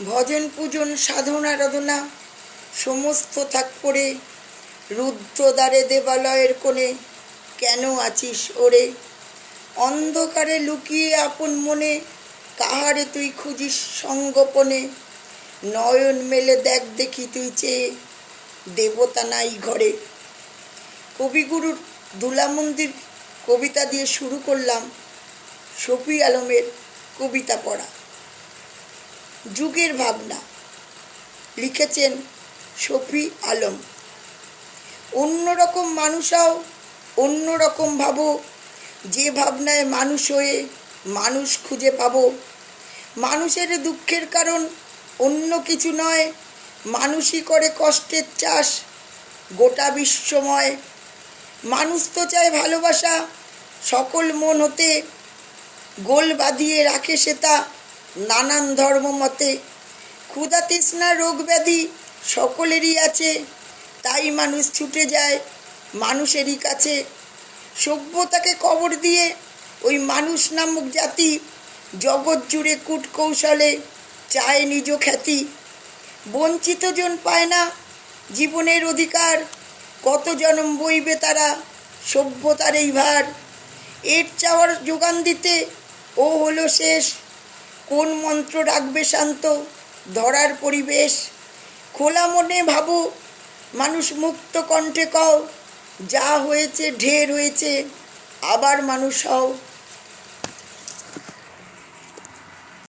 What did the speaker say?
ভজন পূজন সাধনা আরাধনা সমস্ত থাক পড়ে, রুদ্রদ্বারে দেবালয়ের কোণে কেন আছিস ওরে? অন্ধকারে লুকিয়ে আপন মনে কাহারে তুই খুঁজিস সঙ্গোপনে? নয়ন মেলে দেখ দেখি তুই চেয়ে, দেবতা নাই ঘরে। কবিগুরুর দুলামন্দির কবিতা দিয়ে শুরু করলাম শফি আলমের কবিতা পড়া। যুগের ভাবনা লিখেছেন শফি আলম। অন্যরকম মানুষাও অন্যরকম ভাবো, যে ভাবনায় মানুষ হয়ে মানুষ খুঁজে পাবো। মানুষের দুঃখের কারণ অন্য কিছু নয়, মানুষই করে কষ্টের চাষ গোটা বিশ্বময়। মানুষ তো চায় ভালোবাসা সকল মন হতে, গোল বাঁধিয়ে রাখে সে তা নানান ধর্ম মতে। ক্ষুধা তৃষ্ণা রোগ ব্যাধি সকলেরই আছে, তাই মানুষ ছুটে যায় মানুষেরই কাছে। সভ্যতাকে কবর দিয়ে ওই মানুষ নামক জাতি জগৎ জুড়ে কূটকৌশলে চায় নিজ খ্যাতি। বঞ্চিত জন পায় না জীবনের অধিকার, কত জনম বইবে তারা সভ্যতার এই ভার। এর চাওয়ার যোগান দিতে ও হলো শেষ, কোন মন্ত্র রাখবে শান্ত ধরার পরিবেশ? খোলা মনে ভাবো মানুষ মুক্ত কণ্ঠে কও, যা হয়েছে ঢের হয়েছে আবার মানুষ হও।